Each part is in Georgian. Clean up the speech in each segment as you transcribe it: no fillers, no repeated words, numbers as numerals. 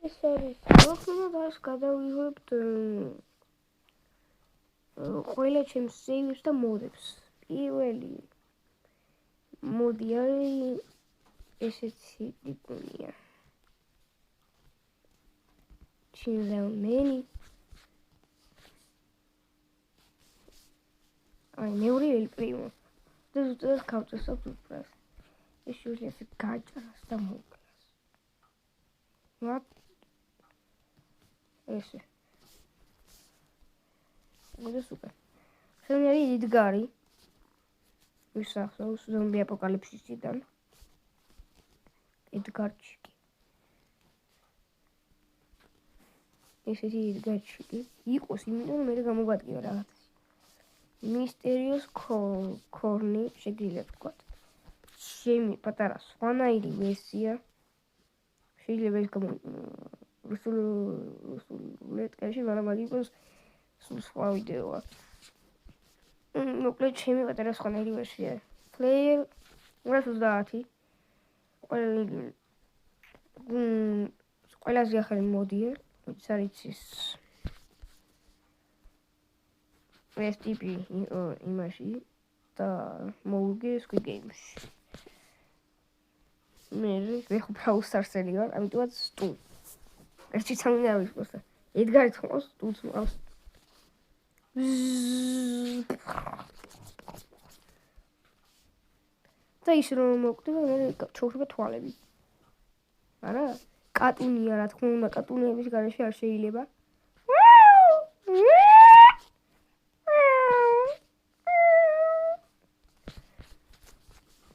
ეს არის ახლა ეს გადავიღებთ ყველა ჩემს სეივებს და მოდებს. პირველი მოდი არის ესეთი ტიპია. ჩინზელმენი. აი მეორე ელპრიმო. და გავწესო უბრალოდ. ეს შეიძლება გაჭრას და მოკლას. მათ ესე. მოდი სუპერ. შემდგარი ედგარი. ვისახავს ზომბი აპოკალიფსისიდან. ედგარჩიკი. ესეთი ედგარჩიკი იყოს, იმიტომ რომ მე გამოვადგიო რაღაცა. მისტერიოს კორნი შეგიძლიათ ვთქვათ. ჩემი პატარა სხვანაირი ვერსია. შეიძლება ეს რუსულეთკაში, მაგრამ მაგის სულ სხვა ვიდეოა. მოკლედ ჩემი პატარა სხვანაირი ვერსია. Player 230. ყველაზე ახალი მოდია, ვიც არის ის ეს ტიპი იმაში და მოვუგე Squid Game-ში. მე ხო ბრაუსტარსელი ვარ, ამიტომაც სტუ. ერთი სამი არის просто. ედგარი თხოვს, სტუს მყავს. და ის რომ მოკვდება, მე ჩაუშვება თვალები. არა? კატუნია, რა თქმა უნდა, კატუნების გარეშე არ შეიძლება.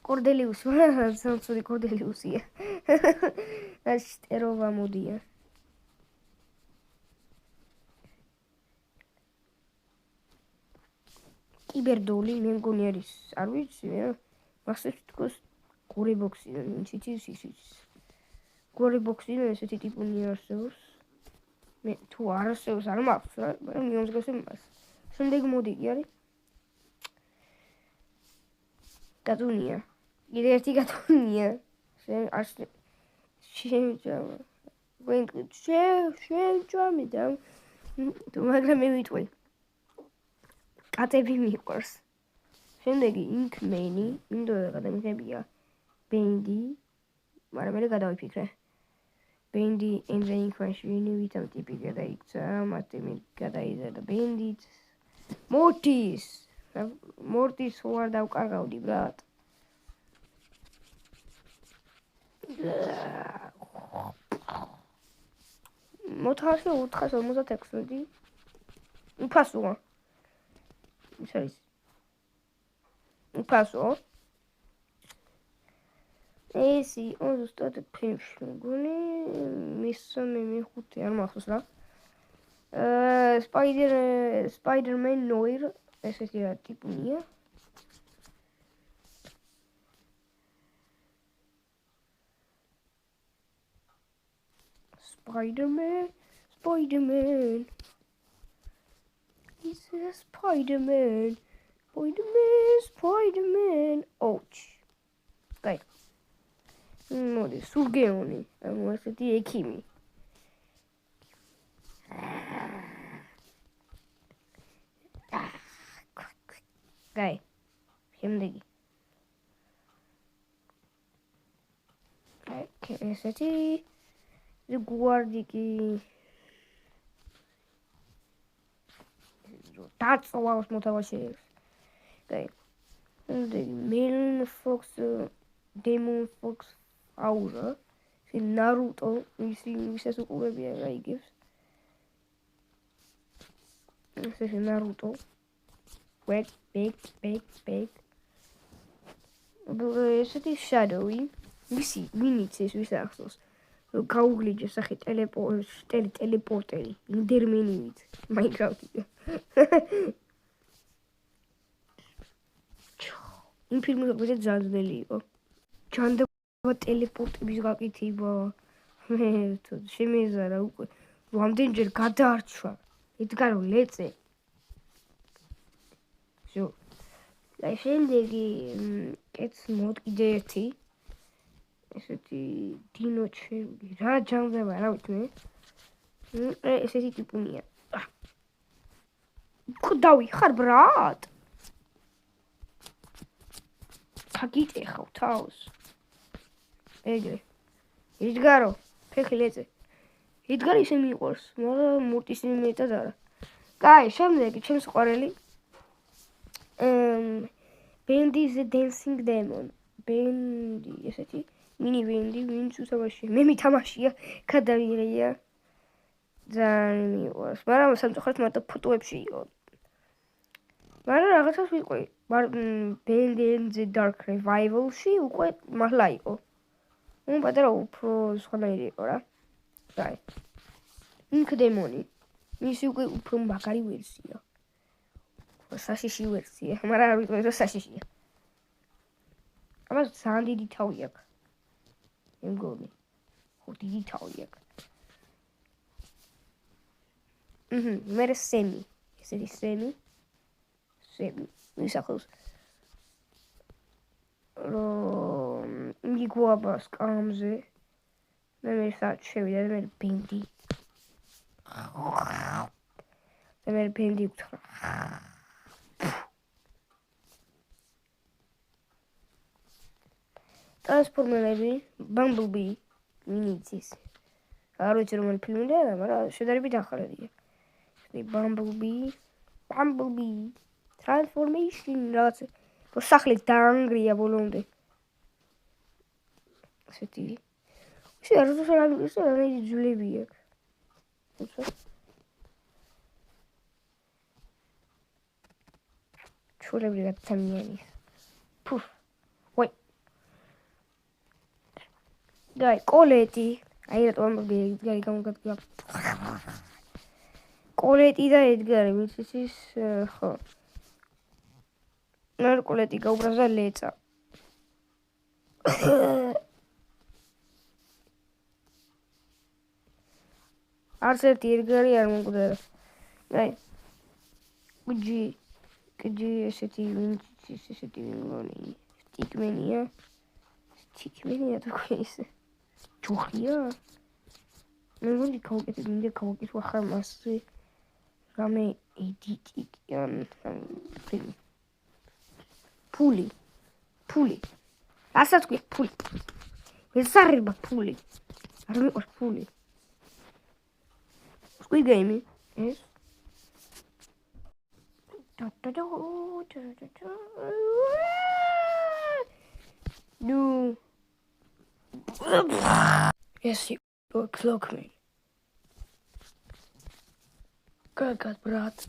კორდელიუსი, სამწუხაროდ კორდელიუსია. ეს ტეროვა მოდია. კიბერდოლი, მე მგონი არის, არ ვიცი, მახსოვს თქოს გორებოქსიდან, ის. გორებოქსიდან ესეთი ტიპი არსებობს. მე თუ არ არსებობს, არ მაქვს, მაგრამ მიომსგავს იმას. შემდეგ მოდი კი არის. კატუნია. კიდე ერთი კატუნია. შემჭამა. შემჭამი და მაგრამ მე ვიტყვი. კატები მიყვარს. შემდეგი ინკმენი, მინდოდა გადამიხებია ბენდი, მაგრამ მე გადავიფიქრე. ბენდი and the Inquisition ვიtam ტიპი გადაიქცა, მათი გადაიზარდა ბენდიც. მორტის ვარ დავკარგავდი, ბრატ. მოთხოვს 456. უფასოა. ის არის. უფასო. ეს იყო ზუსტად ფილმში, მგონი, მესამე მეხუთე, არ მახსოვს რა. Spider-Man Noir, ესეთი რა ტიპია. Spider-Man. He's a Spider-Man. Spider-Man. Ouch. Guy. მოდი, სურგეონი, ესეთი ექიმი. Guy. შემდეგი. ესეთი გვარდიკი დაწვავს მოთავაშეებს. Guy. შემდეგი Melon Fox, Demon Fox Aura. ეს ნარუტო, ვისაც უყურებია გაიგებს. ეს ნარუტო. Big. ესეთი Shadowy. ვინიც ეს ვისახსოვს. გაუგლიჯე სახე ტელეპორტერი, ინდერმენივით, Minecraft-ი. იმ ფილმი უკვე ძანძნელი იყო. ჯანდაბა ტელეპორტების გაკეთება. მე შემეზარა უკვე. რამდენჯერ გადაარჩვა. ედგარო ლეწე. შო. აი შემდეგი კეთს მოდ კიდე ერთი. ესეთი დინო ჩემი რა ჯამდება რა ვიცი მე ესეთი ტიპუნია დავიხარ ბრატ გაგიტეხავ თავს ეგრე იდგარო ფეხი ეწე იდგარი ისე მიყვარს მაგრამ მურტის მეტად არა კაი შემდეგი ჩემს ყვარელი Bendy is a dancing demon Bendy ესეთი მინი Bendy ვინც უთამაშია მე მითამაშია გადავიღია ძალიან მიყვარს მაგრამ სამწუხაროდ მარტო ფოტოებში იყო მაგრამ რაღაცას ვიყვი Bendy and the Dark Revival-ში უკვე მართლა იყო პატარა უფრო სხვანაირი იყო რა კაი ინკ დემონი მისი უკვე უფრო მაგარი ვერსია საშიში ვერსია მაგრამ არ ვიტყვი რომ საშიშია ამას ძალიან დიდი თავი აქვს მე მგონი ხო დიდი თავი აქვს მე სემი ესეთი სემი მისახავს რომ მიგუაბა სკამზე მე საჩევიდა მე ბენდი მე ბენდი ვთხრა ტრანსფორმერები Bumblebee მინიცის არ ვიცი რომელი ფილმია მაგრამ შედარებით ახალია Bumblebee Transformation რაღაც სახლი დაანგრია ბოლომდე ესეთი ისე არ ვიცი რა ძვლები აქვს ჩულები გაცამიანი ფუფ ვაი გაი კოლეტი აი რატომ ედგარი გამოგადგა კოლეტი და ედგარი ვიცი ის ხო ნარ კოლეტი გაუბრაზა ლეცა არც ერთი ედგარი არ მომკვდარა აი გიჯი ესეთი ვინც ესეთი ვინგონი სტიკმენია თუ ის ჯუხია მე მგონი გავაკეთე ახლა მასზე რამე ედიტი ან ფილმი ფული რასაც გვი ფული ესარება ფული არ მიყვარს ფული Squid Game ეს No. Yes, you clock me. God, брат.